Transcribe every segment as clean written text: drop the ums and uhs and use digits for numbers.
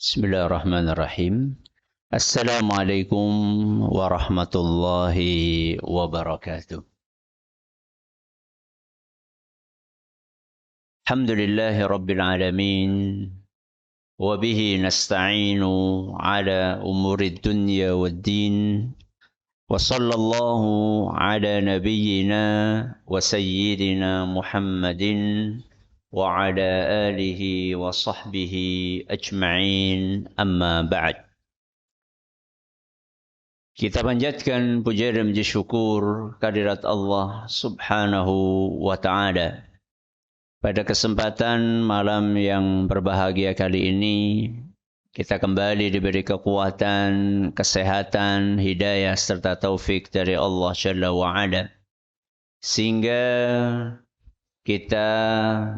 Bismillahirrahmanirrahim. Assalamualaikum warahmatullahi wabarakatuh. Alhamdulillahi rabbil alamin. Wabihi nasta'inu ala umuri dunya wad din. Wa sallallahu ala nabiyyina wa sayyidina Muhammadin wa ala alihi wa sahbihi ajma'in, amma ba'd. Kita panjatkan puja dan puji syukur kehadirat Allah Subhanahu wa Ta'ala. Pada kesempatan malam yang berbahagia kali ini, kita kembali diberi kekuatan, kesehatan, hidayah serta taufik dari Allah Jalla wa Ala, sehingga kita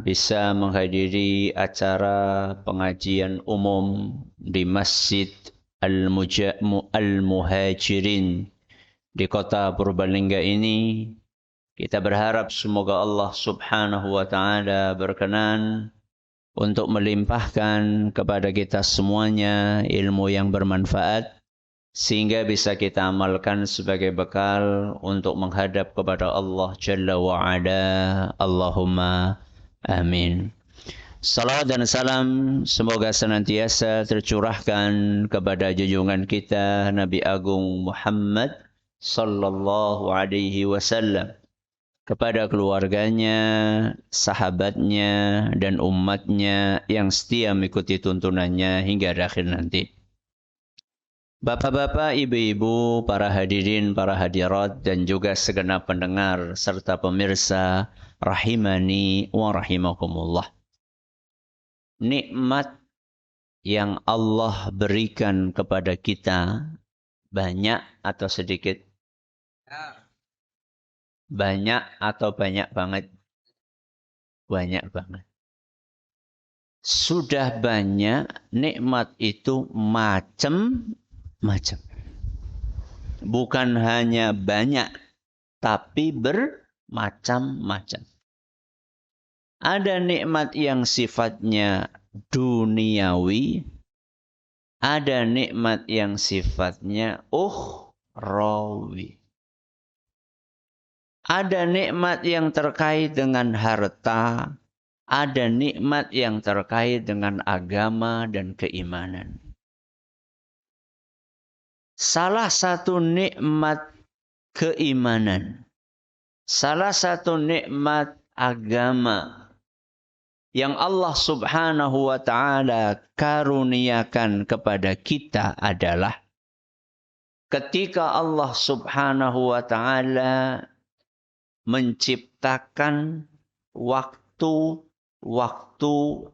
bisa menghadiri acara pengajian umum di Masjid Al-Muhajirin di kota Purbalingga ini. Kita berharap semoga Allah Subhanahu wa Ta'ala berkenan untuk melimpahkan kepada kita semuanya ilmu yang bermanfaat, sehingga bisa kita amalkan sebagai bekal untuk menghadap kepada Allah Jalla wa'ala. Allahumma amin. Salawat dan salam semoga senantiasa tercurahkan kepada junjungan kita Nabi Agung Muhammad sallallahu alaihi wasallam, kepada keluarganya, sahabatnya, dan umatnya yang setia mengikuti tuntunannya hingga akhir nanti. Bapak-bapak, ibu-ibu, para hadirin, para hadirat, dan juga segenap pendengar serta pemirsa rahimani wa rahimakumullah. Nikmat yang Allah berikan kepada kita banyak atau sedikit? Banyak atau banyak banget? Banyak banget. Sudah banyak, nikmat itu macam-macam. Bukan hanya banyak, tapi bermacam-macam. Ada nikmat yang sifatnya duniawi, ada nikmat yang sifatnya ukhrawi. Ada nikmat yang terkait dengan harta, ada nikmat yang terkait dengan agama dan keimanan. Salah satu nikmat keimanan, salah satu nikmat agama yang Allah Subhanahu wa Ta'ala karuniakan kepada kita adalah ketika Allah Subhanahu wa Ta'ala menciptakan waktu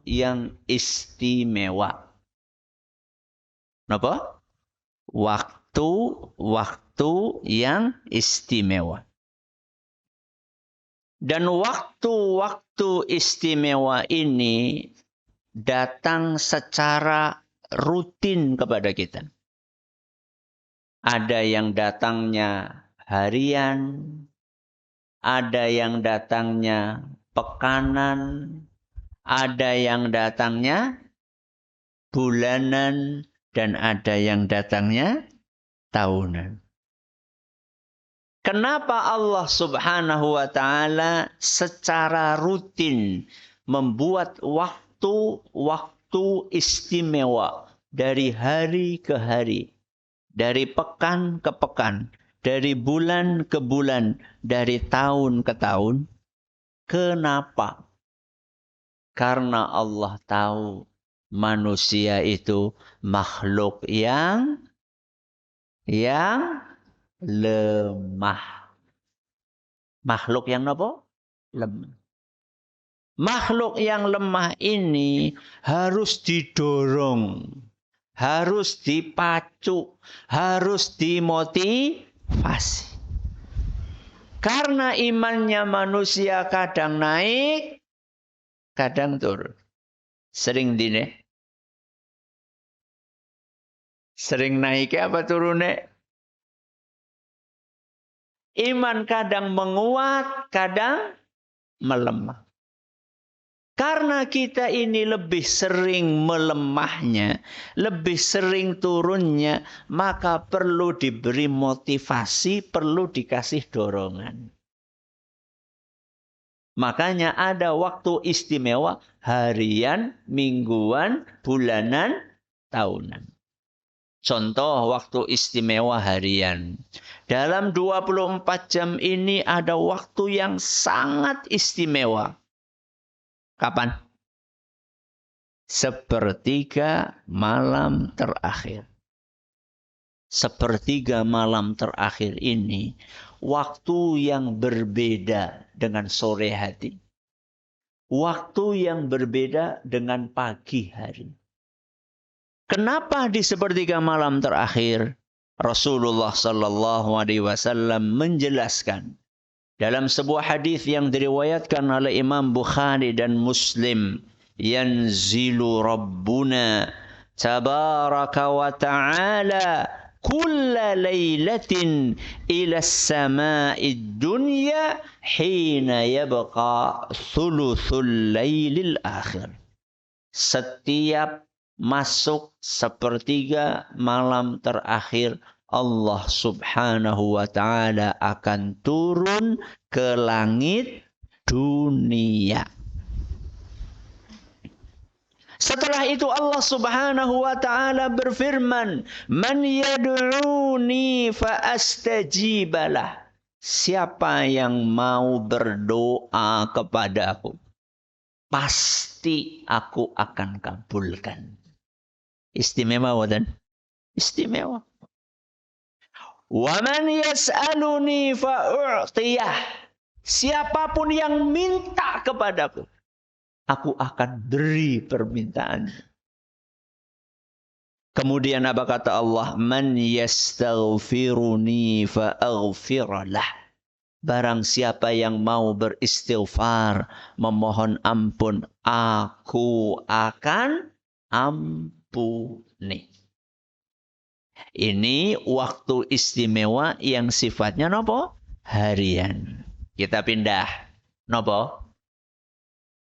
yang istimewa. Apa? Waktu yang istimewa. Dan waktu-waktu istimewa ini datang secara rutin kepada kita. Ada yang datangnya harian, ada yang datangnya pekanan, ada yang datangnya bulanan, dan ada yang datangnya tahunan. Kenapa Allah Subhanahu wa Ta'ala secara rutin membuat waktu-waktu istimewa dari hari ke hari, dari pekan ke pekan, dari bulan ke bulan, dari tahun ke tahun? Kenapa? Karena Allah tahu manusia itu makhluk yang lemah. Makhluk yang apa? Lemah. Makhluk yang lemah ini harus didorong, harus dipacu, harus dimotivasi. Karena imannya manusia kadang naik, kadang turun. Sering dine. Sering naik apa turunnya? Iman kadang menguat, kadang melemah. Karena kita ini lebih sering melemahnya, lebih sering turunnya, maka perlu diberi motivasi, perlu dikasih dorongan. Makanya ada waktu istimewa harian, mingguan, bulanan, tahunan. Contoh waktu istimewa harian. Dalam 24 jam ini ada waktu yang sangat istimewa. Kapan? Sepertiga malam terakhir. Sepertiga malam terakhir ini waktu yang berbeda dengan sore hari. Waktu yang berbeda dengan pagi hari. Kenapa di sepertiga malam terakhir? Rasulullah sallallahu alaihi wasallam menjelaskan dalam sebuah hadis yang diriwayatkan oleh Imam Bukhari dan Muslim, yanzilu rabbuna tabaraka wa ta'ala kulla lailatin ila as-sama'id dunya hina yabqa thuluthul lailil akhir. Setiap masuk sepertiga malam terakhir, Allah subhanahu wa ta'ala akan turun ke langit dunia. Setelah itu Allah subhanahu wa ta'ala berfirman, Man yad'uni fa'astajibalah. Siapa yang mau berdoa kepadaku, pasti aku akan kabulkan. Istimewa wadan. Istimewa. Wa man yas'aluni fa'u'tiyah. Siapapun yang minta kepadaku, aku akan beri permintaannya. Kemudian apa kata Allah? Man yastaghfiruni fa'aghfiralah. Barang siapa yang mau beristighfar, memohon ampun, aku akan ampuni. Ini waktu istimewa yang sifatnya nopo? Harian. Kita pindah. Nopo?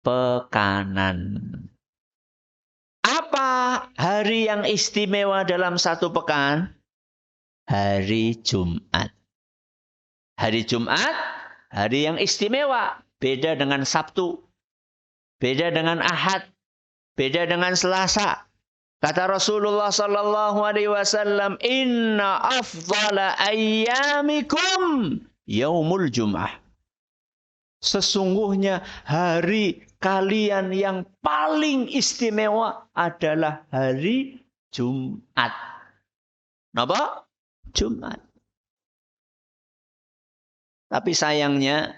Pekanan. Apa hari yang istimewa dalam satu pekan? Hari Jumat. Hari Jumat, hari yang istimewa. Beda dengan Sabtu. Beda dengan Ahad. Beda dengan Selasa. Kata Rasulullah sallallahu alaihi wasallam, "Inna afdhala ayyamikum yaumul Jum'ah." Sesungguhnya hari kalian yang paling istimewa adalah hari Jumat. Napa? Jumat. Tapi sayangnya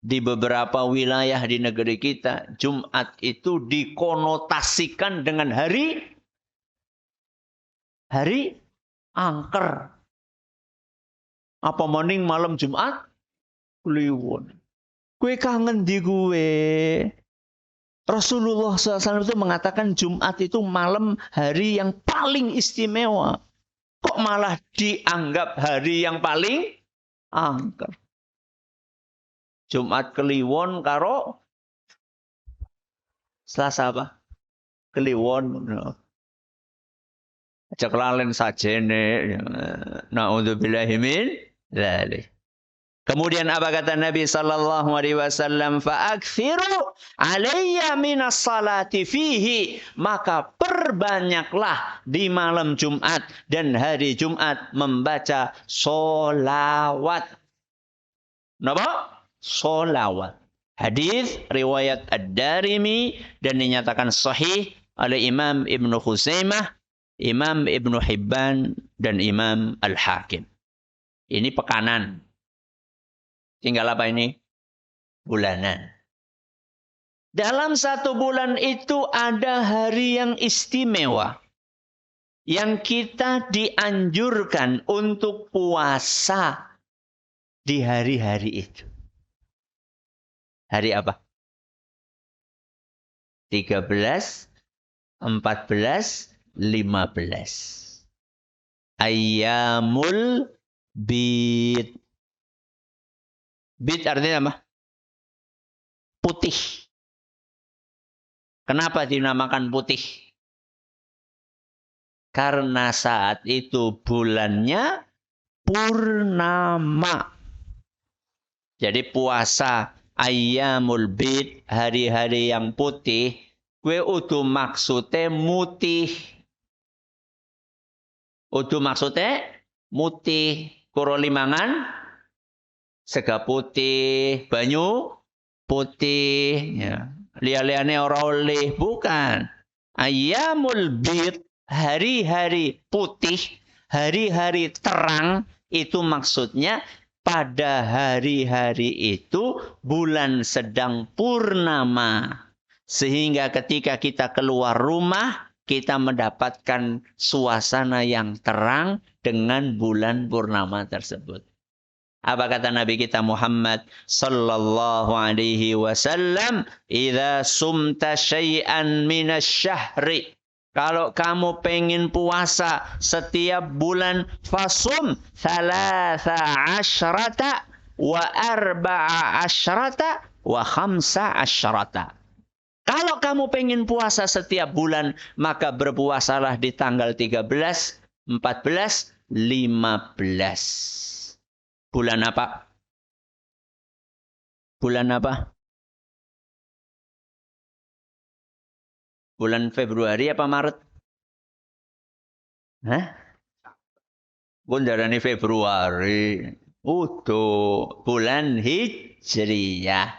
di beberapa wilayah di negeri kita, Jumat itu dikonotasikan dengan hari angker. Apa mending malam Jumat? Kliwon. Kue kangen di gue. Rasulullah SAW itu mengatakan Jumat itu malam hari yang paling istimewa. Kok malah dianggap hari yang paling angker? Jumat Kliwon karo Selasa apa? Kliwon. Aja kelalen sajene. Na'udzubillahi min dzalik. Kemudian apa kata Nabi sallallahu alaihi wasallam? Fa'akthiru alayya minas salati fihi. Maka perbanyaklah di malam Jumat dan hari Jumat membaca sholawat. Napa? Sholawat. Hadis riwayat Ad-Darimi dan dinyatakan sahih oleh Imam Ibnu Khuzaimah, Imam Ibnu Hibban dan Imam Al-Hakim. Ini pekanan. Tinggal apa ini? Bulanan. Dalam satu bulan itu ada hari yang istimewa. Yang kita dianjurkan untuk puasa di hari-hari itu. Hari apa? 13, 14, 15. Ayyamul bid. Bid artinya apa? Putih. Kenapa dinamakan putih? Karena saat itu bulannya purnama. Jadi puasa ayyamul bid, hari-hari yang putih, kue udu maksudnya mutih. Udu maksudnya mutih. Kuro limangan, sega putih, banyu putih. Ya. Lia-liane ora oleh, bukan. Ayyamul bid, hari-hari putih, hari-hari terang, itu maksudnya pada hari-hari itu bulan sedang purnama. Sehingga ketika kita keluar rumah, kita mendapatkan suasana yang terang dengan bulan purnama tersebut. Apa kata Nabi kita Muhammad sallallahu alaihi wasallam? Idza sumta syai'an minasyahri. Kalau kamu pengen puasa setiap bulan, fasum thalatha asyrata wa arba'a asyrata wa khamsa asyrata. Kalau kamu pengen puasa setiap bulan, maka berpuasalah di tanggal 13, 14, 15. Bulan apa? Bulan apa? Bulan Februari apa Maret? Hah? Bundarani Februari. Utuh. Bulan Hijriyah.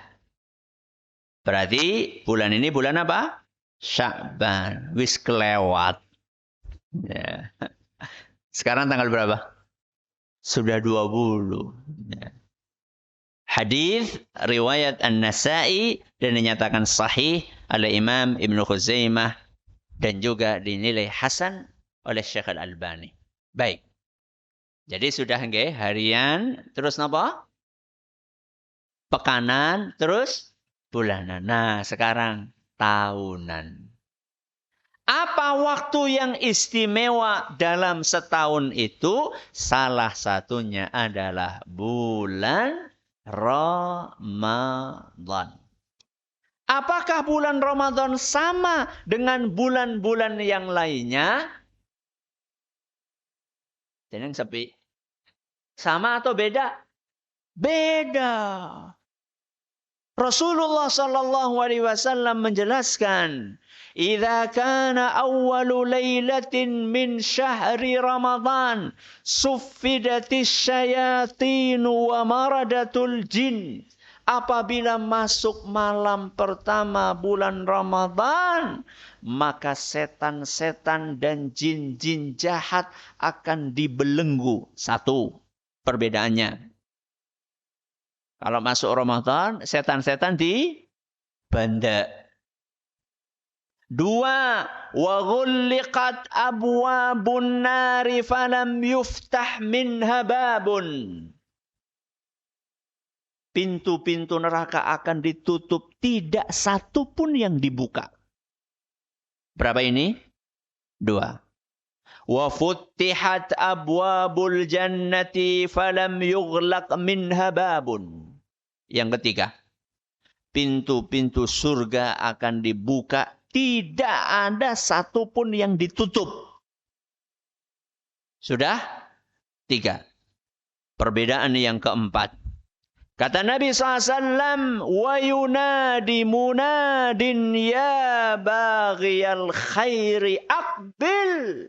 Berarti bulan ini bulan apa? Sya'ban. Wis kelewat. Ya. Sekarang tanggal berapa? Sudah 20. Ya. Hadis riwayat An-Nasa'i dan dinyatakan sahih oleh Imam Ibnu Khuzaimah dan juga dinilai hasan oleh Syekh Al-Albani. Baik. Jadi sudah nggih harian, terus napa? Pekanan, terus bulanan. Nah, sekarang tahunan. Apa waktu yang istimewa dalam setahun itu? Salah satunya adalah bulan Ramadan. Apakah bulan Ramadan sama dengan bulan-bulan yang lainnya? Tenang sepi. Sama atau beda? Beda. Rasulullah sallallahu alaihi wasallam menjelaskan, "Idza kana awwalu lailatin min syahri Ramadan, suffidatis syayatin wa maradatul jin." Apabila masuk malam pertama bulan Ramadan, maka setan-setan dan jin-jin jahat akan dibelenggu. Satu perbedaannya. Kalau masuk Ramadan, setan-setan dibanda. Dua, wa ghulliqat abwabun nari falam yuftah minha babun. Pintu-pintu neraka akan ditutup, tidak satu pun yang dibuka. Berapa ini? Dua. Wa futtihat abwabul jannati falam yughlaq minha babun. Yang ketiga, pintu-pintu surga akan dibuka, tidak ada satupun yang ditutup. Sudah? Tiga. Perbedaan yang keempat. Kata Nabi SAW, wa yunadi munadin ya baghiyal khairi aqbil.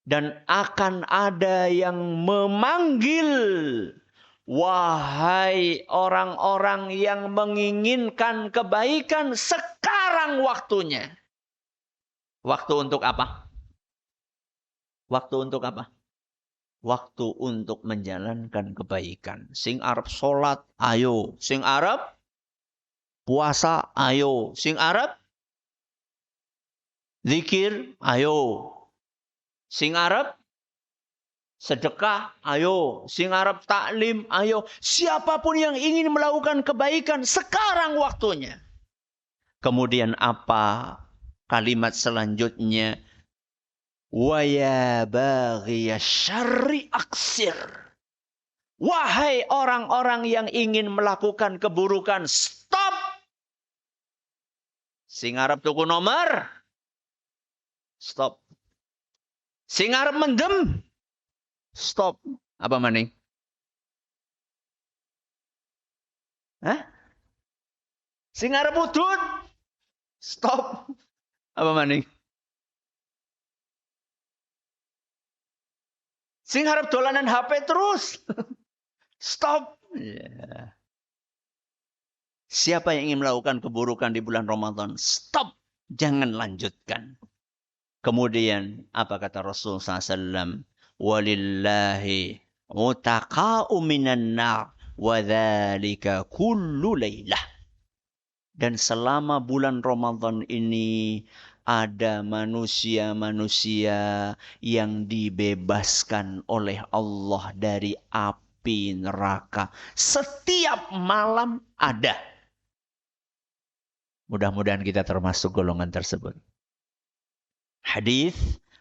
Dan akan ada yang memanggil, wahai orang-orang yang menginginkan kebaikan, sekarang waktunya. Waktu untuk apa? Waktu untuk apa? Waktu untuk menjalankan kebaikan. Sing arep sholat, ayo. Sing arep puasa, ayo. Sing arep zikir, ayo. Sing arep sedekah, ayo. Sing arep taklim, ayo. Siapapun yang ingin melakukan kebaikan, sekarang waktunya. Kemudian apa kalimat selanjutnya? Wa ya baghiya syarri aksir. Wahai orang-orang yang ingin melakukan keburukan, stop. Sing arep tuku nomor, stop. Sing arep mendem, stop. Apa maning? Hah? Sing arep udut, stop. Apa maning? Sing arep dolanan HP terus, stop. Yeah. Siapa yang ingin melakukan keburukan di bulan Ramadan, stop. Jangan lanjutkan. Kemudian apa kata Rasul SAW? Walillahi utaqa'u minan nar wa dzalika kullu lailah. Dan selama bulan Ramadan ini ada manusia-manusia yang dibebaskan oleh Allah dari api neraka. Setiap malam ada. Mudah-mudahan kita termasuk golongan tersebut. Hadis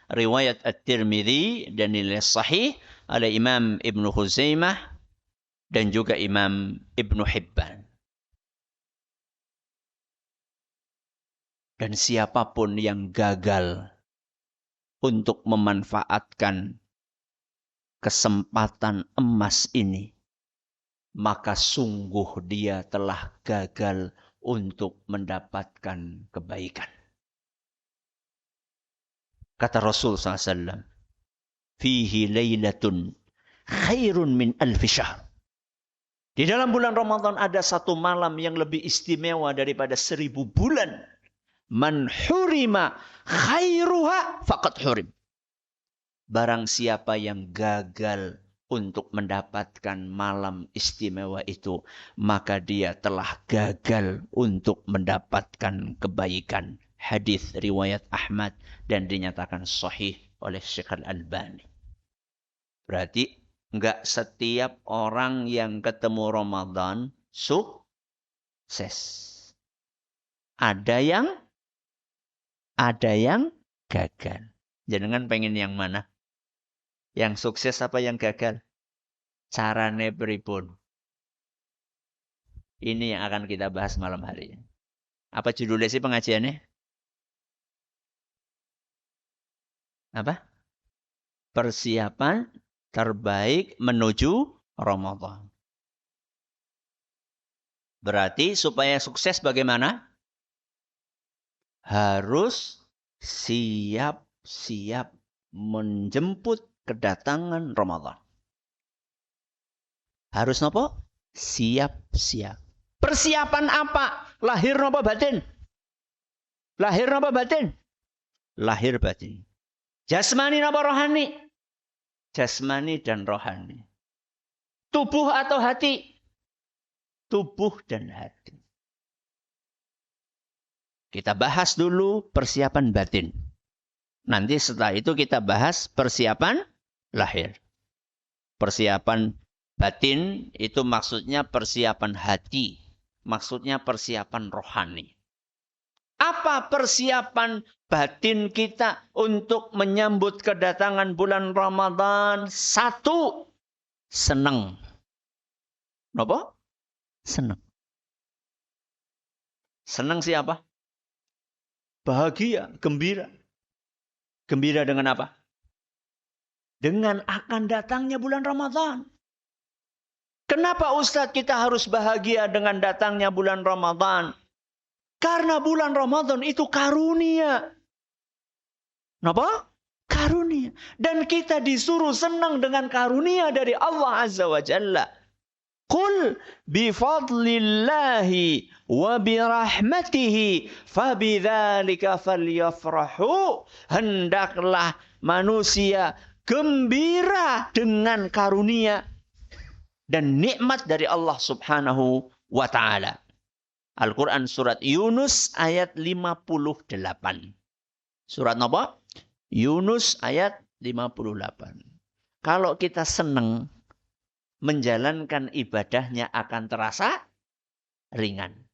riwayat At-Tirmidzi dan nilai sahih oleh Imam Ibnu Khuzaimah dan juga Imam Ibnu Hibban. Dan siapapun yang gagal untuk memanfaatkan kesempatan emas ini, maka sungguh dia telah gagal untuk mendapatkan kebaikan. Kata Rasul SAW, fihi laylatun khairun min alfi syahr. Di dalam bulan Ramadan ada satu malam yang lebih istimewa daripada 1000 bulan. Man hurima khairuha faqad hurim. Barang siapa yang gagal untuk mendapatkan malam istimewa itu, maka dia telah gagal untuk mendapatkan kebaikan. Hadis riwayat Ahmad dan dinyatakan sahih oleh Syekh Al-Albani. Berarti enggak setiap orang yang ketemu Ramadan sukses. Ada yang gagal. Jenengan pengen yang mana? Yang sukses apa yang gagal? Carane pripun? Ini yang akan kita bahas malam hari ini. Apa judulnya sih pengajiannya? Apa? Persiapan terbaik menuju Ramadan. Berarti supaya sukses bagaimana? Harus siap-siap menjemput kedatangan Ramadan. Harus nopo? Siap-siap. Persiapan apa? Lahir nopo batin? Lahir nopo batin? Lahir batin. Jasmani nopo rohani? Jasmani dan rohani. Tubuh atau hati? Tubuh dan hati. Kita bahas dulu persiapan batin. Nanti setelah itu kita bahas persiapan lahir. Persiapan batin itu maksudnya persiapan hati. Maksudnya persiapan rohani. Apa persiapan batin kita untuk menyambut kedatangan bulan Ramadan? 1, senang. Kenapa? Senang. Senang siapa? Bahagia, gembira. Gembira dengan apa? Dengan akan datangnya bulan Ramadan. Kenapa Ustadz kita harus bahagia dengan datangnya bulan Ramadan? Karena bulan Ramadan itu karunia. Kenapa? Karunia. Dan kita disuruh senang dengan karunia dari Allah Azza wa Jalla. Qul bifadlillahi wa birahmatihi fabidzalika falyafrahu. Hendaklah manusia gembira dengan karunia dan nikmat dari Allah Subhanahu wa taala. Al-Quran surat Yunus ayat 58. Surat apa? Yunus ayat 58. Kalau kita senang, menjalankan ibadahnya akan terasa ringan.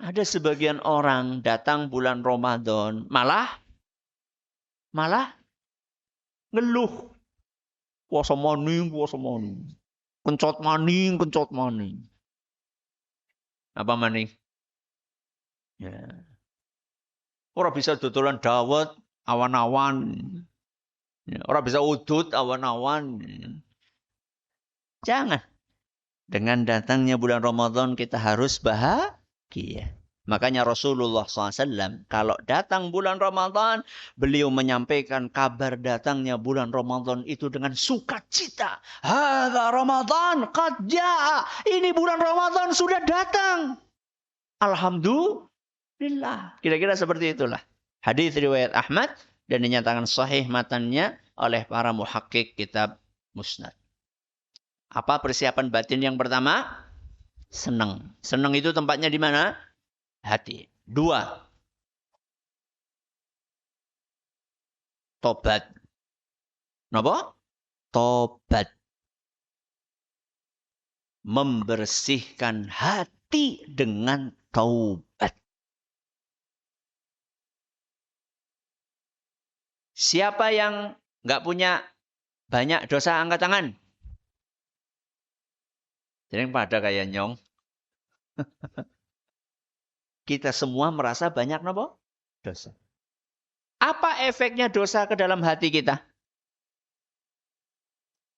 Ada sebagian orang datang bulan Ramadan, malah ngeluh. Puasa maning. Kencot maning. Apa maning? Ya. Orang bisa dodolan dawet awan-awan. Ya. Orang bisa udut awan-awan. Jangan. Dengan datangnya bulan Ramadan kita harus bahagia. Makanya Rasulullah SAW kalau datang bulan Ramadan, beliau menyampaikan kabar datangnya bulan Ramadan itu dengan sukacita. Hadza Ramadan qad jaa. Ini bulan Ramadan sudah datang. Alhamdulillah. Kira-kira seperti itulah. Hadis riwayat Ahmad dan dinyatakan sahih matannya oleh para muhakkik kitab Musnad. Apa persiapan batin yang pertama? Senang. Senang itu tempatnya di mana? Hati. 2. Tobat. Napa? Tobat. Membersihkan hati dengan taubat. Siapa yang nggak punya banyak dosa, angkat tangan. Jadi pada kayak nyong. Kita semua merasa banyak napa? Dosa. Apa efeknya dosa ke dalam hati kita?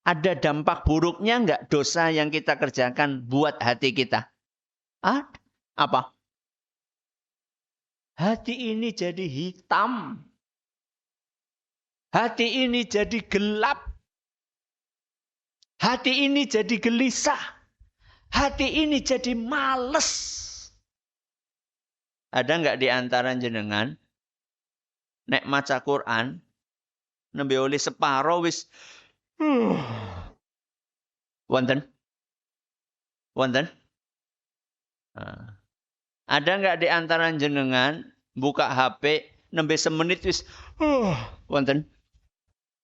Ada dampak buruknya enggak dosa yang kita kerjakan buat hati kita? Apa? Hati ini jadi hitam. Hati ini jadi gelap. Hati ini jadi gelisah. Hati ini jadi males. Ada enggak di antara jenengan nek maca Quran nembe oleh separo wis wonten? Wonten? Ada enggak di antara jenengan buka HP nembe semenit wis wonten?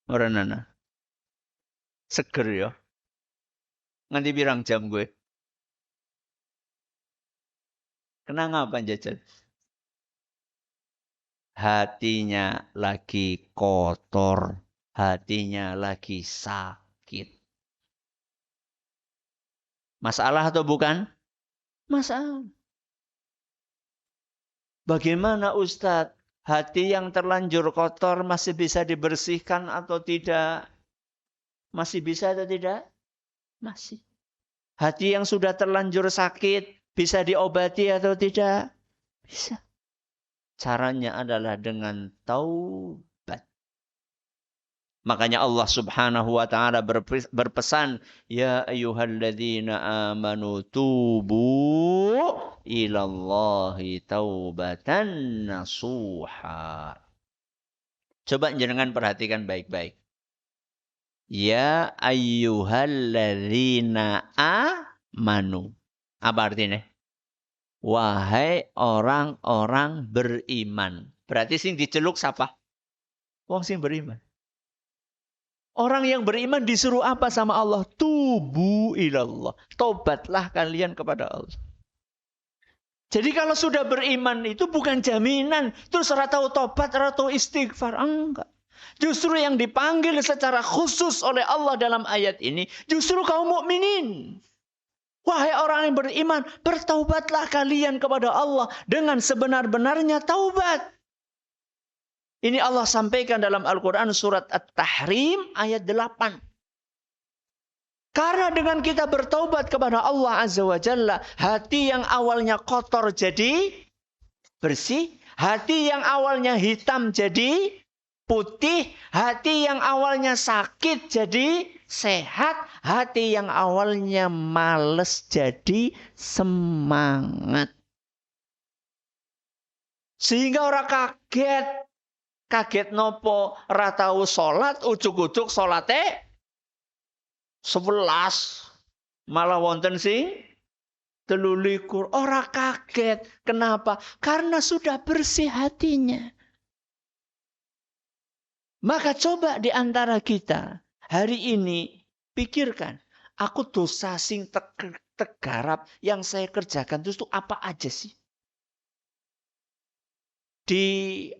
Ora nana. Seger ya. Nganti pirang jam gue. Kenapa panjajal? Hatinya lagi kotor, hatinya lagi sakit. Masalah atau bukan? Masalah. Bagaimana Ustadz? Hati yang terlanjur kotor masih bisa dibersihkan atau tidak? Masih bisa atau tidak? Masih. Hati yang sudah terlanjur sakit bisa diobati atau tidak? Bisa. Caranya adalah dengan taubat. Makanya Allah Subhanahu wa taala berpesan, ya ayyuhalladzina amanu tubu ilallahi taubatan nasuha. Coba jenengan perhatikan baik-baik. Ya ayyuhalladzina amanu. Apa artinya? Wahai orang-orang beriman. Berarti sing diceluk siapa? Wong sing beriman. Orang yang beriman disuruh apa sama Allah? Tubu ilallah. Tobatlah kalian kepada Allah. Jadi kalau sudah beriman itu bukan jaminan. Terus tahu tobat, tahu istighfar. Enggak. Justru yang dipanggil secara khusus oleh Allah dalam ayat ini. Justru kaum mukminin. Wahai orang yang beriman, bertaubatlah kalian kepada Allah dengan sebenar-benarnya taubat. Ini Allah sampaikan dalam Al-Quran surat At-Tahrim ayat 8. Karena dengan kita bertaubat kepada Allah Azza wa Jalla, hati yang awalnya kotor jadi bersih, hati yang awalnya hitam jadi putih, hati yang awalnya sakit jadi sehat, hati yang awalnya males jadi semangat. Sehingga orang kaget. Kaget nopo, ora tau salat, ujuk-ujuk salate 11. Malah wonten sing 23. Ora kaget. Kenapa? Karena sudah bersih hatinya. Maka coba di antara kita hari ini pikirkan, aku dosa sing tegarap yang saya kerjakan itu apa aja sih? Di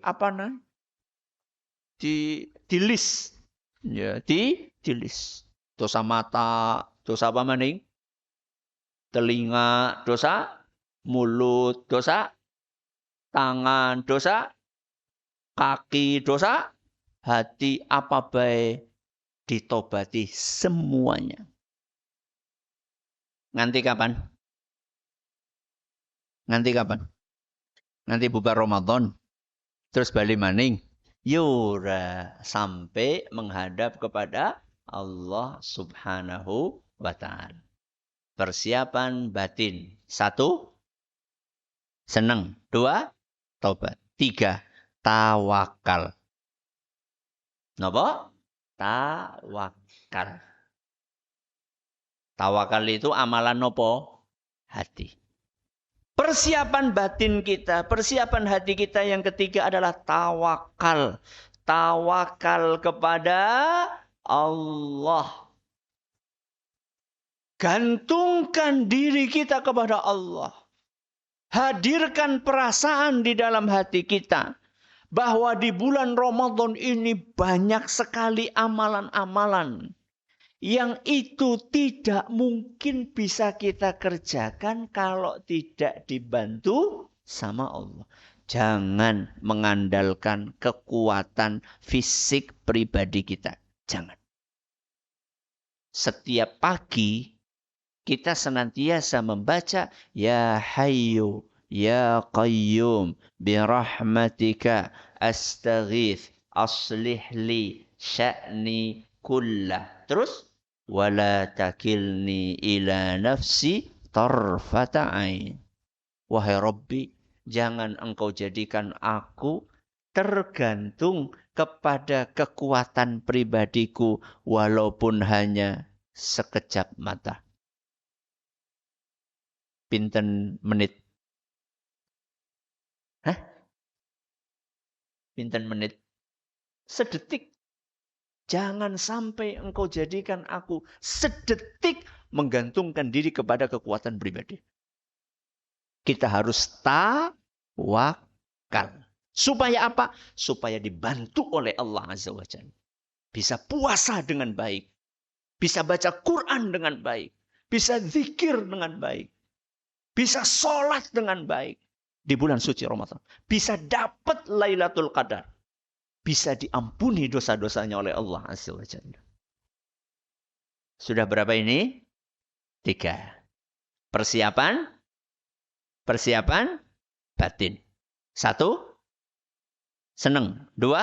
list. Ya, di list. Dosa mata, dosa apa maning? Telinga, dosa mulut, dosa tangan dosa, kaki dosa, hati apa baik ditobati semuanya. Nanti kapan? Nanti kapan? Nanti bubar Ramadan. Terus balik maning. Yura sampai menghadap kepada Allah Subhanahu wa ta'ala. Persiapan batin. 1, senang. 2, tobat. 3, tawakal. Napa? Tawakal. Tawakal itu amalan nopo? Hati. Persiapan batin kita, persiapan hati kita yang ketiga adalah tawakal. Tawakal kepada Allah. Gantungkan diri kita kepada Allah. Hadirkan perasaan di dalam hati kita. Bahwa di bulan Ramadan ini banyak sekali amalan-amalan. Yang itu tidak mungkin bisa kita kerjakan kalau tidak dibantu sama Allah. Jangan mengandalkan kekuatan fisik pribadi kita. Jangan. Setiap pagi kita senantiasa membaca Ya Hayyu Ya Qayyum birahmatika astaghith aslih li sya'ni kullah. Terus wala takilni ila nafsi tarfata ain. Wahai Rabbi, jangan engkau jadikan aku tergantung kepada kekuatan pribadiku walaupun hanya sekejap mata. Pinten menit? Hah? Pinten menit? Sedetik. Jangan sampai engkau jadikan aku sedetik menggantungkan diri kepada kekuatan pribadi. Kita harus tawakal. Supaya apa? Supaya dibantu oleh Allah Azza wa Jalla. Bisa puasa dengan baik. Bisa baca Quran dengan baik. Bisa zikir dengan baik. Bisa sholat dengan baik. Di bulan suci Ramadan. Bisa dapat Lailatul Qadar. Bisa diampuni dosa-dosanya oleh Allah Azza wa Jalla. Sudah berapa ini? 3. Persiapan. Persiapan batin. 1. Senang. 2.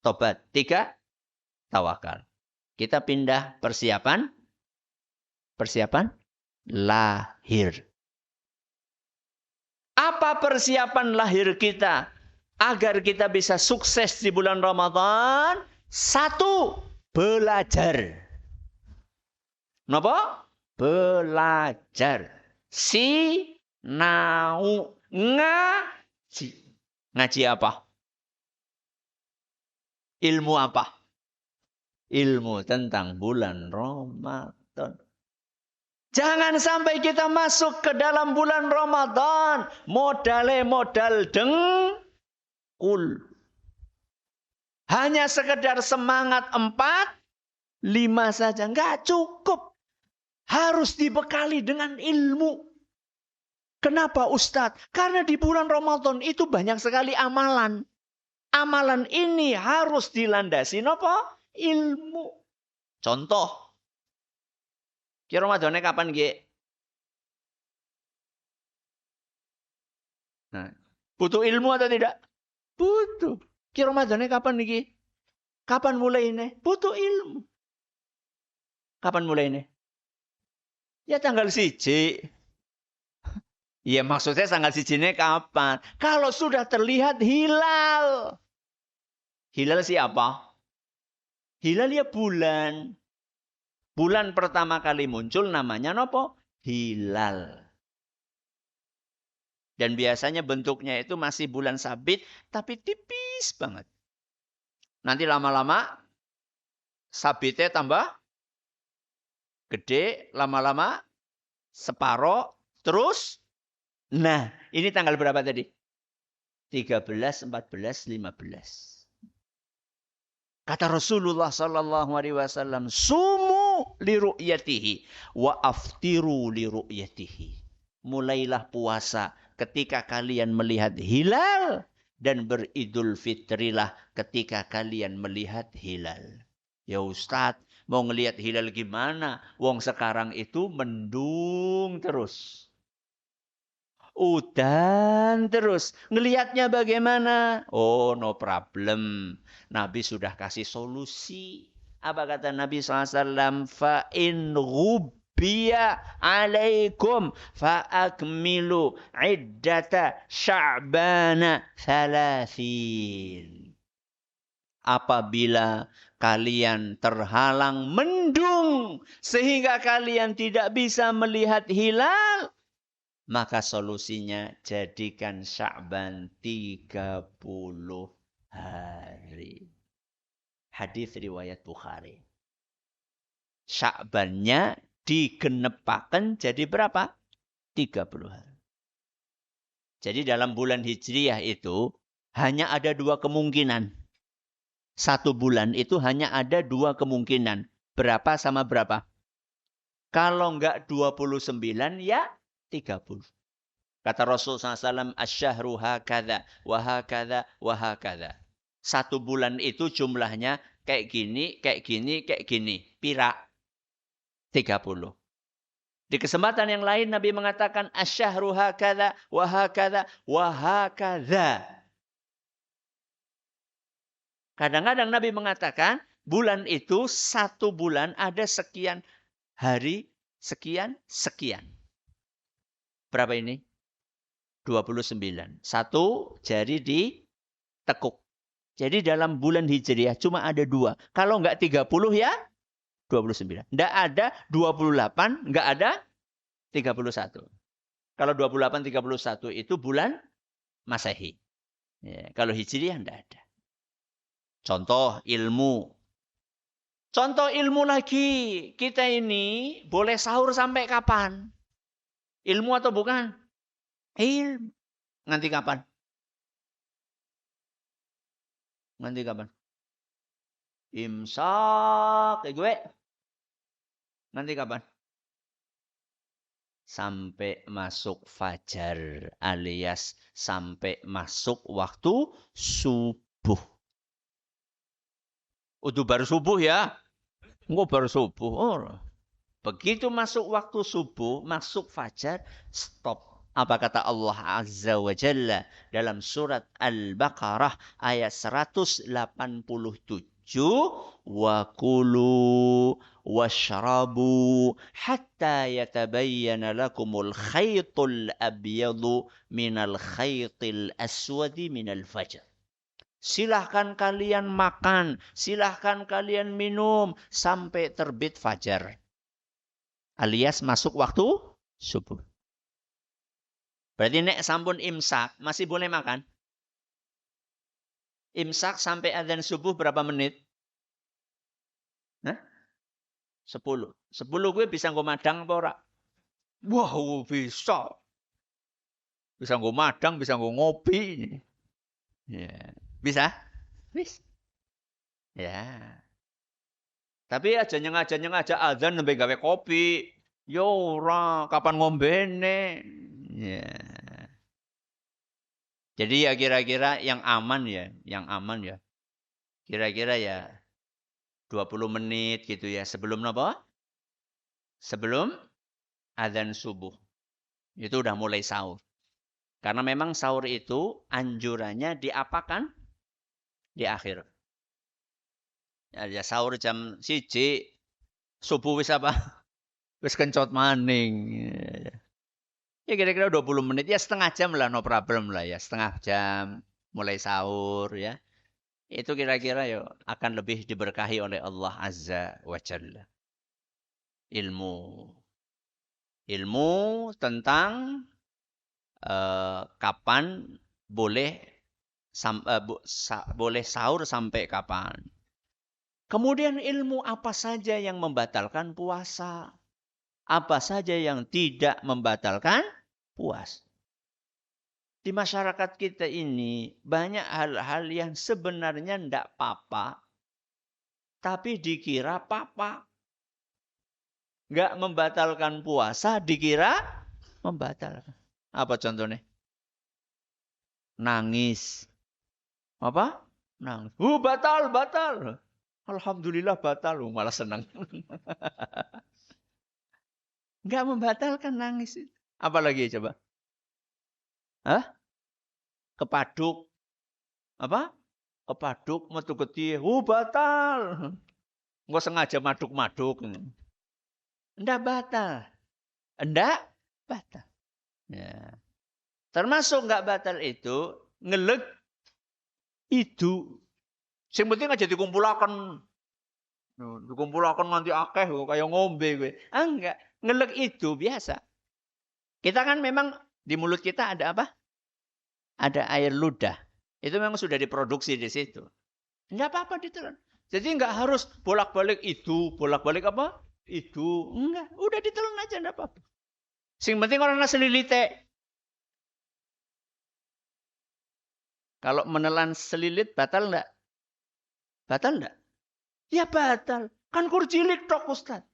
Tobat. 3. Tawakal. Kita pindah persiapan. Persiapan lahir. Apa persiapan lahir kita? Agar kita bisa sukses di bulan Ramadan. 1. Belajar. Napa? Belajar. Sinau. Ngaji. Ngaji apa? Ilmu apa? Ilmu tentang bulan Ramadan. Jangan sampai kita masuk ke dalam bulan Ramadan. Modale modal dengkul. Hanya sekedar semangat 4, 5 saja. Enggak cukup. Harus dibekali dengan ilmu. Kenapa Ustadz? Karena di bulan Ramadan itu banyak sekali amalan. Amalan ini harus dilandasi apa? Ilmu. Contoh. Kira Ramadannya kapan, Ge? Nah, butuh ilmu atau tidak? Butuh. Kira Ramadannya kapan nih? Kapan mulai ini? Butuh ilmu. Kapan mulai ini? Ya tanggal 1. Ya maksudnya tanggal 1 ini kapan? Kalau sudah terlihat hilal. Hilal siapa? Hilal ya bulan. Bulan pertama kali muncul namanya apa? Hilal. Dan biasanya bentuknya itu masih bulan sabit, tapi tipis banget. Nanti lama-lama sabitnya tambah gede, lama-lama separoh, terus. Nah, ini tanggal berapa tadi? 13, 14, 15. Kata Rasulullah sallallahu alaihi wasallam, "Sumu li ru'yatihi wa aftiru li ru'yatihi." Mulailah puasa ketika kalian melihat hilal, dan beridul fitrilah ketika kalian melihat hilal. Ya Ustadz, mau ngelihat hilal gimana? Wong sekarang itu mendung terus. Udan terus. Ngelihatnya bagaimana? Oh, no problem. Nabi sudah kasih solusi. Apa kata Nabi SAW? Fa'in ghubbiya alaikum fa'akmilu iddata sya'bana thalathin. Apabila kalian terhalang mendung sehingga kalian tidak bisa melihat hilal, maka solusinya jadikan Sya'ban 30 hari. Hadis riwayat Bukhari. Sya'bannya digenepakan jadi berapa? 30 hari. Jadi dalam bulan Hijriyah itu hanya ada 2 kemungkinan. 1 bulan itu hanya ada 2 kemungkinan. Berapa sama berapa? Kalau enggak 29 ya 30. Kata Rasul SAW, asyahru hakadha, wahakadha, wahakadha. 1 bulan itu jumlahnya kayak gini, kayak gini, kayak gini. Pira? 30. Di kesempatan yang lain Nabi mengatakan, asyahru hakadha, wahakadha, wahakadha. Kadang-kadang Nabi mengatakan, bulan itu 1 bulan ada sekian hari, sekian, sekian. Berapa ini? 29. 1 jari ditekuk. Jadi dalam bulan Hijriah cuma ada 2. Kalau enggak 30 ya 29. Enggak ada 28, enggak ada 31. Kalau 28, 31 itu bulan Masehi. Ya, kalau Hijriah enggak ada. Contoh ilmu. Contoh ilmu lagi. Kita ini boleh sahur sampai kapan? Ilmu atau bukan? Ilmu. Nanti kapan? Nanti kapan? Imsak. Gue. Nanti kapan? Sampai masuk fajar. Alias sampai masuk waktu subuh. Itu baru subuh ya? Enggak baru subuh. Oh. Begitu masuk waktu subuh, masuk fajar, stop. Apa kata Allah Azza wa Jalla dalam surat Al-Baqarah ayat 187? Wa kulu washrabu hatta yatabayyana lakumul khaytul abyadu minal khaytil aswadi minal fajr. Silahkan kalian makan, silahkan kalian minum sampai terbit fajar. Alias masuk waktu subuh. Berarti nek sampun imsak masih boleh makan? Imsak sampai adzan subuh berapa menit? Hah? 10. 10 gue bisa nggo madang apa ora? Wow, bisa. Bisa nggo madang, bisa nggo ngopi. Ya. Bisa? Bisa. Ya. Tapi aja nyengajak adzan nembe gawe kopi. Ya ora, kapan ngombene? Ya. Jadi ya kira-kira yang aman ya. Kira-kira ya 20 menit gitu ya. Sebelum apa? Sebelum adzan subuh. Itu udah mulai sahur. Karena memang sahur itu anjurannya diapakan? Di akhir. Ya sahur jam 1, subuh wis apa? Wis kencot maning. Ya kira-kira 20 menit. Ya setengah jam lah, no problem lah ya. Setengah jam mulai sahur ya. Itu kira-kira ya akan lebih diberkahi oleh Allah Azza wa Jalla. Ilmu. Ilmu tentang kapan boleh boleh sahur sampai kapan. Kemudian ilmu apa saja yang membatalkan puasa. Apa saja yang tidak membatalkan puasa. Di masyarakat kita ini banyak hal-hal yang sebenarnya tidak apa-apa. Tapi dikira papa. Nggak membatalkan puasa, dikira membatalkan. Apa contohnya? nangis. Apa? Nangis. Batal, batal. Alhamdulillah batal. Malah senang. Enggak membatalkan nangis. Apalagi coba? Hah? Kepaduk. Apa? Kepaduk, metu getih. Batal. Enggak sengaja maduk-maduk. Enggak batal. Enggak batal. Ya. Termasuk enggak batal itu ngeleg itu. Sing penting aja dikumpulaken. Dikumpulaken nganti akeh kaya ngombe kowe. Enggak, ngeleg itu biasa. Kita kan memang di mulut kita ada apa? Ada air ludah. Itu memang sudah diproduksi di situ. Enggak apa-apa ditelan. Jadi enggak harus bolak-balik itu, bolak-balik apa? Itu. Enggak, udah ditelan aja enggak apa-apa. Sing penting orang selilite. Kalau menelan selilit batal enggak? Batal enggak? Ya batal. Kan kur cilik tok Ustaz.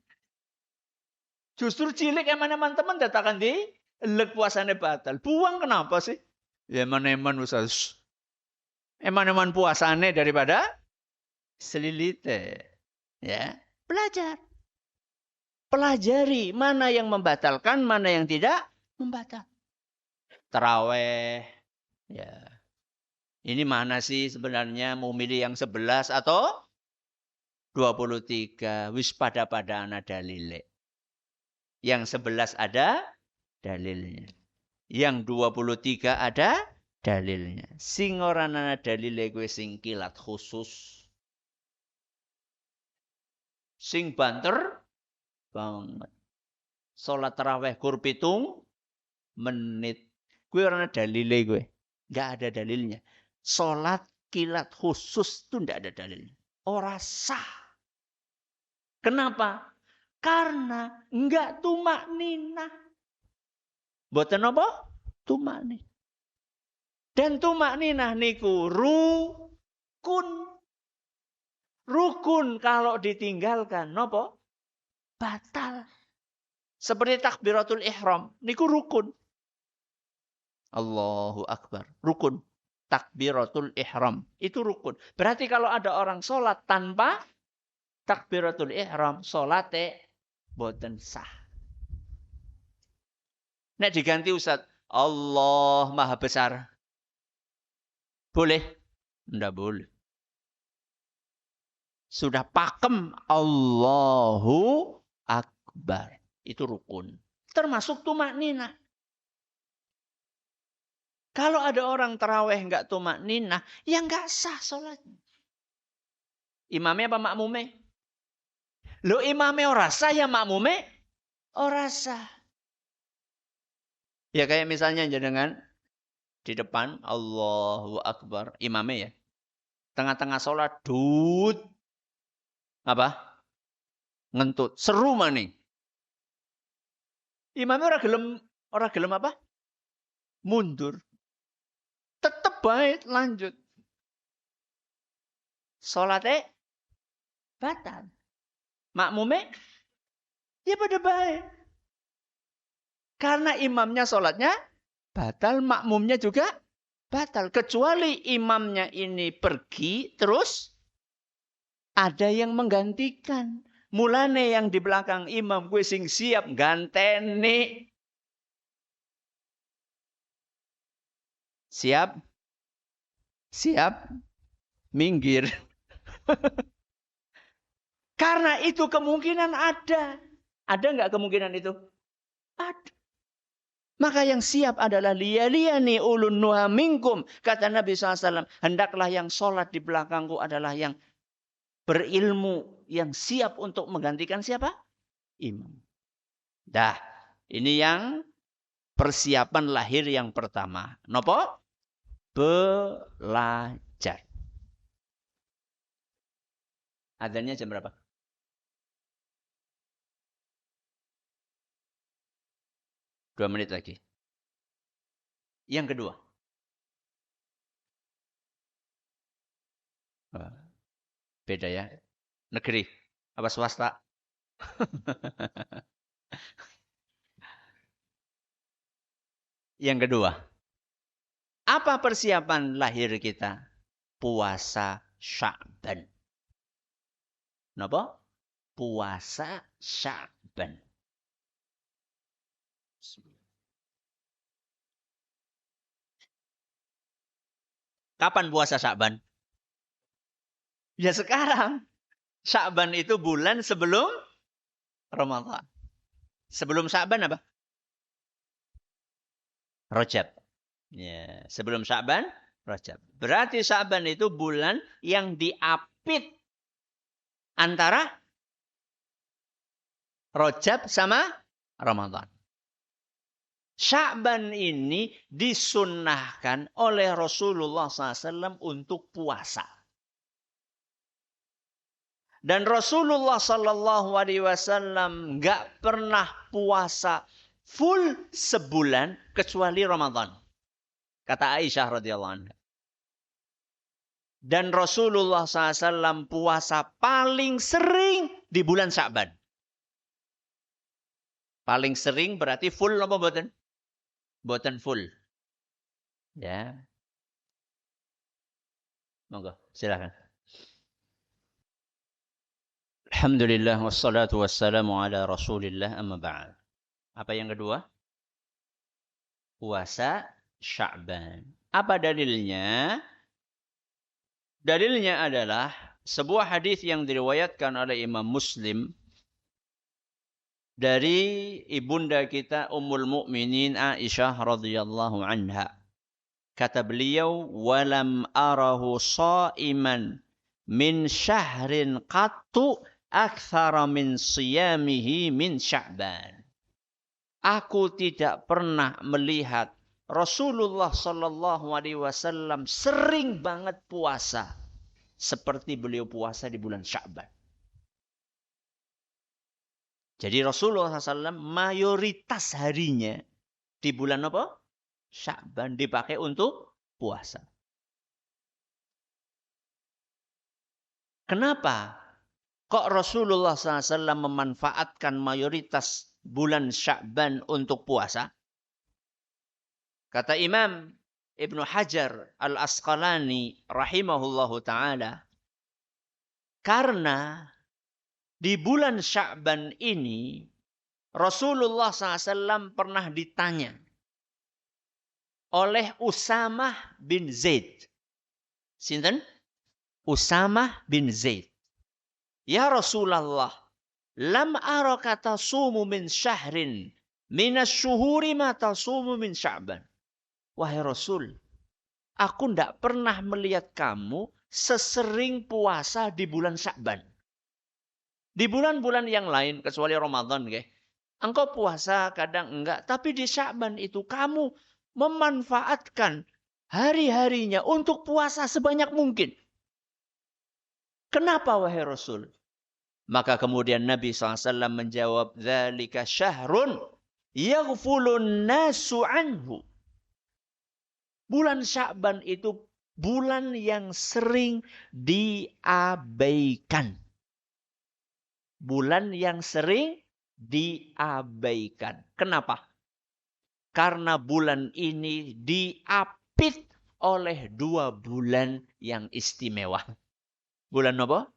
Justru cilik eman-eman teman datakan di elek puasane batal. Buang kenapa sih? Ya eman-eman Ustaz. Eman-eman puasane daripada selilite. Ya, belajar. Pelajari mana yang membatalkan, mana yang tidak membatal. Taraweh. Ya. Ini mana sih sebenarnya mau milih yang 11 atau 23? Wis pada ana dalile. Yang 11 ada dalilnya. Yang 23 ada dalilnya. Sing ora ana dalile kuwi sing kilat khusus. Sing banter banget. Salat tarawih kur 7 menit. Kuwi ora ana dalile kuwi. Enggak ada dalilnya. Salat kilat khusus itu enggak ada dalilnya. Ora sah. Kenapa? Karena enggak tumak ninah. Mboten apa? Tumak ninah. Dan tumak ninah niku rukun. Rukun kalau ditinggalkan napa? Batal. Seperti takbiratul ihram niku rukun. Allahu akbar. Rukun. Takbiratul ihram itu rukun. Berarti kalau ada orang sholat tanpa takbiratul ihram, salate boten sah. Nek diganti Ustaz, Allah Maha Besar. Boleh? Enggak boleh. Sudah pakem Allahu Akbar. Itu rukun. Termasuk tumak ninah. Kalau ada orang taraweh enggak tumak ninah, ya enggak sah sholatnya. Imamnya apa makmume? Lo imamnya ora sah ya makmume ora sah. Ya kayak misalnya jenengan di depan Allahu Akbar, imamnya ya. Tengah-tengah sholat dut apa? Ngentut. Seru maning. Imamnya ora gelem apa? Mundur. Tetep baik lanjut. Sholatnya batal. Makmume ya pada baik. Karena imamnya sholatnya batal, makmumnya juga batal. Kecuali imamnya ini pergi, terus ada yang menggantikan. Mulane yang di belakang imam gue sing siap ganteni. Siap? Siap? Minggir. Karena itu kemungkinan ada. Ada nggak kemungkinan itu? Ada. Maka yang siap adalah liyaliyani ulun nuha minkum. Kata Nabi SAW. Hendaklah yang sholat di belakangku adalah yang berilmu. Yang siap untuk menggantikan siapa? Imam. Dah. Ini yang persiapan lahir yang pertama. Nopo? Belajar. Adzannya jam berapa? Dua menit lagi. Yang kedua. Beda ya. Negeri. Apa swasta? Yang kedua. Apa persiapan lahir kita? Puasa Sya'ban. Napa? Puasa Sya'ban. Kapan puasa Sya'ban? Ya sekarang. Sya'ban itu bulan sebelum Ramadan. Sebelum Sya'ban apa? Rajab. Ya, sebelum Sya'ban, Rajab. Berarti Sya'ban itu bulan yang diapit antara Rajab sama Ramadan. Sya'ban ini disunnahkan oleh Rasulullah SAW untuk puasa. Dan Rasulullah SAW nggak pernah puasa full sebulan kecuali Ramadan. Kata Aisyah radhiyallahu anha. Dan Rasulullah SAW puasa paling sering di bulan Sya'ban. Paling sering berarti full apa boten? Boten full. Ya. Monggo, silakan. Alhamdulillah wassalatu wassalamu ala Rasulillah amma ba'd. Apa yang kedua? Puasa Sya'ban. Apa dalilnya? Dalilnya adalah sebuah hadis yang diriwayatkan oleh Imam Muslim dari ibunda kita Ummul Mukminin Aisyah radhiyallahu anha. Kata beliau, "Walam arahu sha'iman min syahrin qattu aktsara min siyamihi min Sya'ban." Aku tidak pernah melihat Rasulullah sallallahu alaihi wasallam sering banget puasa seperti beliau puasa di bulan Sya'ban. Jadi Rasulullah SAW mayoritas harinya di bulan apa? Sya'ban dipakai untuk puasa. Kenapa kok Rasulullah SAW memanfaatkan mayoritas bulan Sya'ban untuk puasa? Kata Imam Ibnu Hajar Al-Asqalani rahimahullahu ta'ala, karena di bulan Sya'ban ini Rasulullah SAW pernah ditanya oleh Usamah bin Zaid. Sinten? Usamah bin Zaid. Ya Rasulullah, lam araka tasumu min syahrin minas syuhuri ma tasumu min Sya'ban. Wahai Rasul, aku tidak pernah melihat kamu sesering puasa di bulan Sya'ban. Di bulan-bulan yang lain, kecuali Ramadan, engkau puasa kadang enggak. Tapi di Sya'ban itu kamu memanfaatkan hari-harinya untuk puasa sebanyak mungkin. Kenapa wahai Rasul? Maka kemudian Nabi SAW menjawab, "Dzalika syahrun yaghfulun nasu anhu." Bulan Sya'ban itu bulan yang sering diabaikan. Bulan yang sering diabaikan. Kenapa? Karena bulan ini diapit oleh 2 bulan yang istimewa. Bulan apa?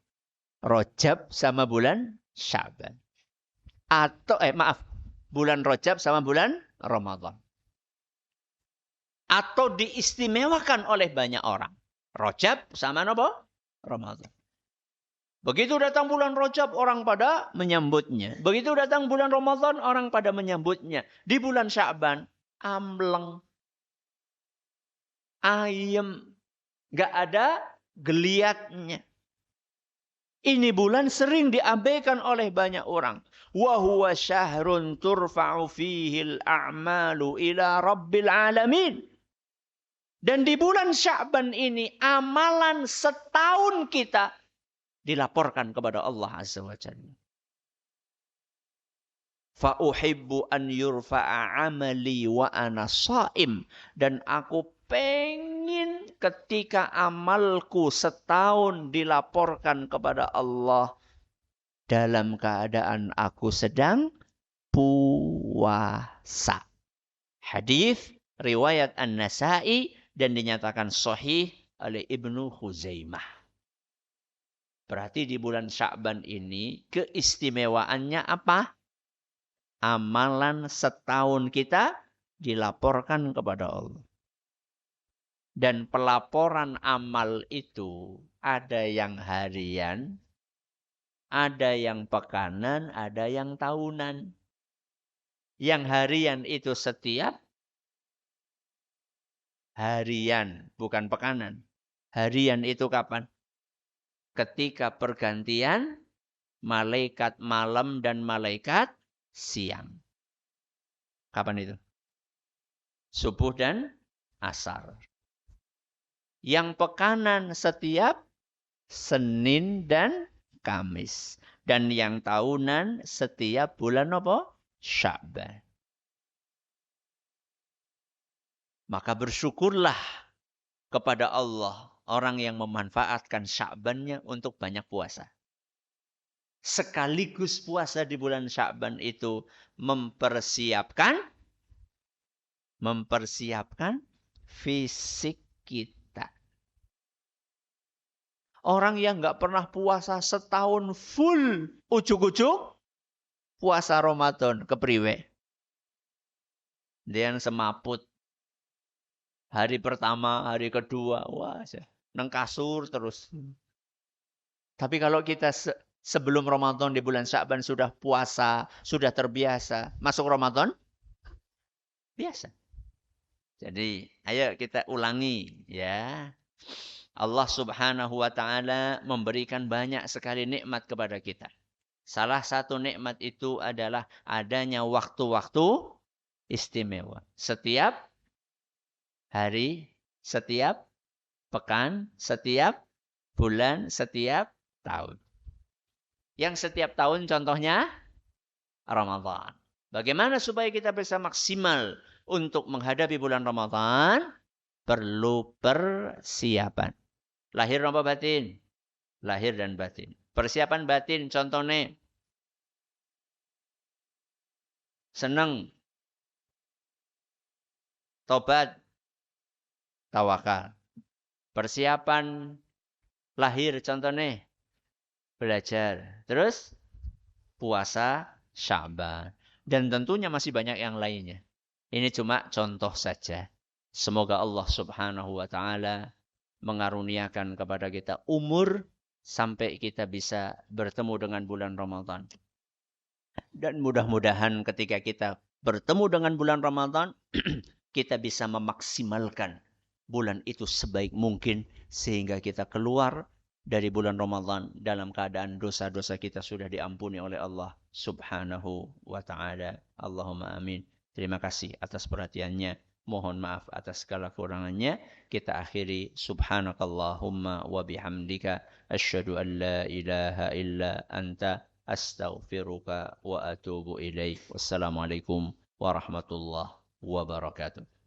Rajab sama bulan Sya'ban. Atau bulan Rajab sama bulan Ramadan. Atau diistimewakan oleh banyak orang. Rajab sama apa? Ramadan. Begitu datang bulan Rajab, orang pada menyambutnya. Begitu datang bulan Ramadan, orang pada menyambutnya. Di bulan Sya'ban, amleng, ayem, gak ada geliatnya. Ini bulan sering diabaikan oleh banyak orang. Wa huwa syahrun turfa'u fihil a'malu ila rabbil alamin. Dan di bulan Sya'ban ini amalan setahun kita dilaporkan kepada Allah Azza wa Jalla. Fa uhibbu an yurfa'a amali wa ana sha'im. Dan aku pengen ketika amalku setahun dilaporkan kepada Allah dalam keadaan aku sedang puasa. Hadis riwayat An-Nasa'i dan dinyatakan sahih oleh Ibnu Khuzaimah. Berarti di bulan Sya'ban ini keistimewaannya apa? Amalan setahun kita dilaporkan kepada Allah. Dan pelaporan amal itu ada yang harian, ada yang pekanan, ada yang tahunan. Yang harian itu setiap harian, bukan pekanan. Harian itu kapan? Ketika pergantian malaikat malam dan malaikat siang. Kapan itu? Subuh dan asar. Yang pekanan setiap Senin dan Kamis. Dan yang tahunan setiap bulan apa? Sya'ban. Maka bersyukurlah kepada Allah orang yang memanfaatkan Sya'bannya untuk banyak puasa. Sekaligus puasa di bulan Sya'ban itu mempersiapkan fisik kita. Orang yang nggak pernah puasa setahun full, ujuk-ujuk puasa Ramadan kepriwe. Dia semaput. Hari pertama, hari kedua, wah, nang kasur terus. Tapi kalau kita sebelum Ramadan di bulan Sya'ban sudah puasa, sudah terbiasa, masuk Ramadan biasa. Jadi, ayo kita ulangi ya. Allah Subhanahu wa taala memberikan banyak sekali nikmat kepada kita. Salah satu nikmat itu adalah adanya waktu-waktu istimewa. Setiap hari, setiap pekan, setiap bulan, setiap tahun. Yang setiap tahun contohnya Ramadan. Bagaimana supaya kita bisa maksimal untuk menghadapi bulan Ramadan? Perlu persiapan. Lahir apa batin? Lahir dan batin. Persiapan batin contohnya seneng, tobat, tawakal. Persiapan lahir contohnya belajar. Terus puasa Sya'ban. Dan tentunya masih banyak yang lainnya. Ini cuma contoh saja. Semoga Allah Subhanahu wa taala mengaruniakan kepada kita umur sampai kita bisa bertemu dengan bulan Ramadan. Dan mudah-mudahan ketika kita bertemu dengan bulan Ramadan, kita bisa memaksimalkan bulan itu sebaik mungkin sehingga kita keluar dari bulan Ramadan dalam keadaan dosa-dosa kita sudah diampuni oleh Allah Subhanahu wa taala. Allahumma amin. Terima kasih atas perhatiannya. Mohon maaf atas segala kurangannya. Kita akhiri subhanakallahumma wa bihamdika asyhadu an la ilaha illa anta astaghfiruka wa atubu ilaik. Wassalamualaikum warahmatullahi wabarakatuh.